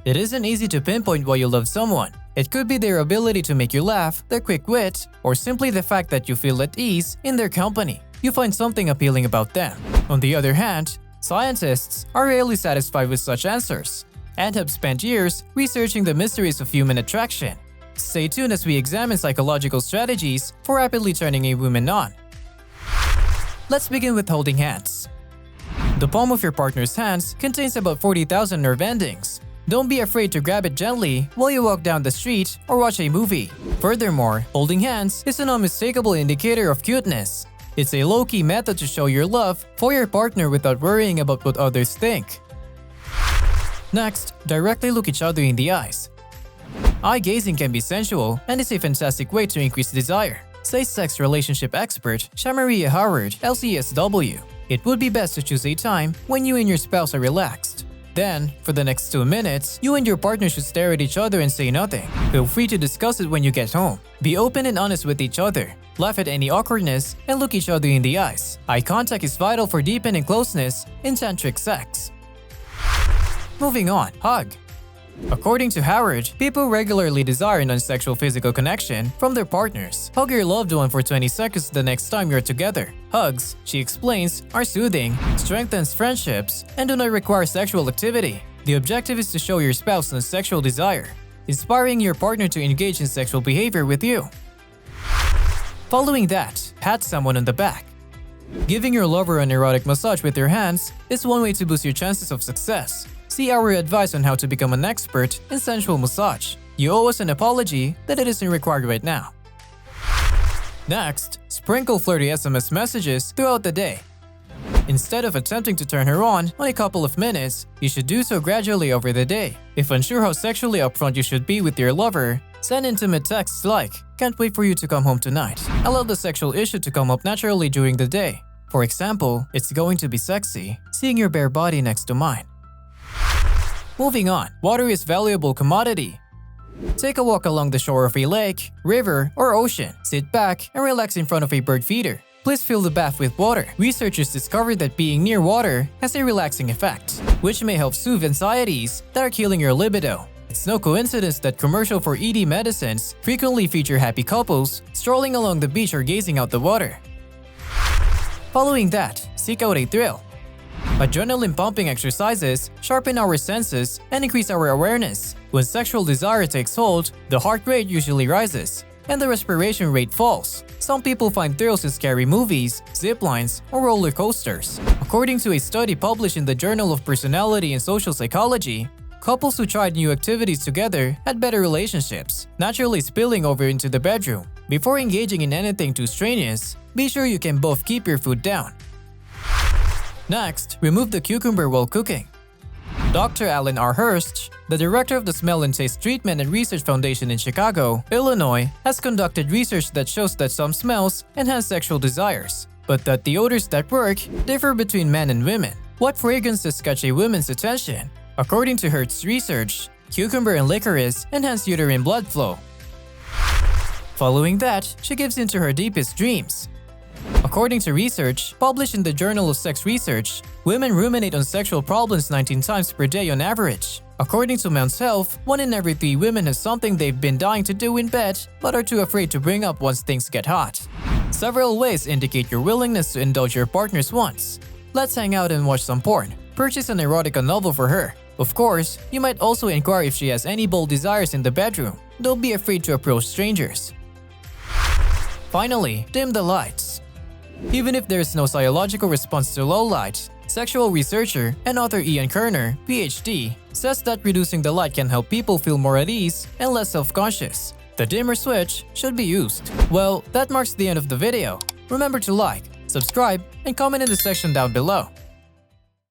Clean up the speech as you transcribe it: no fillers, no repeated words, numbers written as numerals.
It isn't easy to pinpoint why you love someone. It could be their ability to make you laugh, their quick wit, or simply the fact that you feel at ease in their company. You find something appealing about them. On the other hand, scientists are rarely satisfied with such answers and have spent years researching the mysteries of human attraction. Stay tuned as we examine psychological strategies for rapidly turning a woman on. Let's begin with holding hands. The palm of your partner's hands contains about 40,000 nerve endings. Don't be afraid to grab it gently while you walk down the street or watch a movie. Furthermore, holding hands is an unmistakable indicator of cuteness. It's a low-key method to show your love for your partner without worrying about what others think. Next, directly look each other in the eyes. Eye gazing can be sensual and is a fantastic way to increase desire, says sex relationship expert Shamaria Harvard LCSW. It would be best to choose a time when you and your spouse are relaxed. Then, for the next 2 minutes, you and your partner should stare at each other and say nothing. Feel free to discuss it when you get home. Be open and honest with each other. Laugh at any awkwardness and look each other in the eyes. Eye contact is vital for deepening closeness in tantric sex. Moving on, hug. According to Howard, people regularly desire non-sexual physical connection from their partners. Hug your loved one for 20 seconds the next time you're together. Hugs, she explains, are soothing, strengthens friendships, and do not require sexual activity. The objective is to show your spouse non-sexual desire, inspiring your partner to engage in sexual behavior with you. Following that, pat someone on the back. Giving your lover an erotic massage with your hands is one way to boost your chances of success. See our advice on how to become an expert in sensual massage. You owe us an apology that it isn't required right now. Next, sprinkle flirty SMS messages throughout the day. Instead of attempting to turn her on a couple of minutes, you should do so gradually over the day. If unsure how sexually upfront you should be with your lover, send intimate texts like, "Can't wait for you to come home tonight." Allow the sexual issue to come up naturally during the day. For example, "It's going to be sexy, seeing your bare body next to mine." Moving on, water is valuable commodity. Take a walk along the shore of a lake, river, or ocean. Sit back and relax in front of a bird feeder. Please fill the bath with water. Researchers discovered that being near water has a relaxing effect, which may help soothe anxieties that are killing your libido. It's no coincidence that commercials for ED medicines frequently feature happy couples strolling along the beach or gazing out the water. Following that, seek out a thrill. Adrenaline-pumping exercises sharpen our senses and increase our awareness. When sexual desire takes hold, the heart rate usually rises, and the respiration rate falls. Some people find thrills in scary movies, zip lines, or roller coasters. According to a study published in the Journal of Personality and Social Psychology, couples who tried new activities together had better relationships, naturally spilling over into the bedroom. Before engaging in anything too strenuous, be sure you can both keep your foot down. Next, remove the cucumber while cooking. Dr. Alan R. Hurst, the director of the Smell and Taste Treatment and Research Foundation in Chicago, Illinois, has conducted research that shows that some smells enhance sexual desires, but that the odors that work differ between men and women. What fragrances catch a woman's attention? According to Hurst's research, cucumber and licorice enhance uterine blood flow. Following that, she gives into her deepest dreams. According to research published in the Journal of Sex Research, women ruminate on sexual problems 19 times per day on average. According to Men's Health, 1 in every 3 women has something they've been dying to do in bed but are too afraid to bring up once things get hot. Several ways indicate your willingness to indulge your partner's wants. Let's hang out and watch some porn. Purchase an erotica novel for her. Of course, you might also inquire if she has any bold desires in the bedroom. Don't be afraid to approach strangers. Finally, dim the lights. Even if there is no psychological response to low light, sexual researcher and author Ian Kerner, PhD, says that reducing the light can help people feel more at ease and less self-conscious. The dimmer switch should be used. Well, that marks the end of the video. Remember to like, subscribe, and comment in the section down below.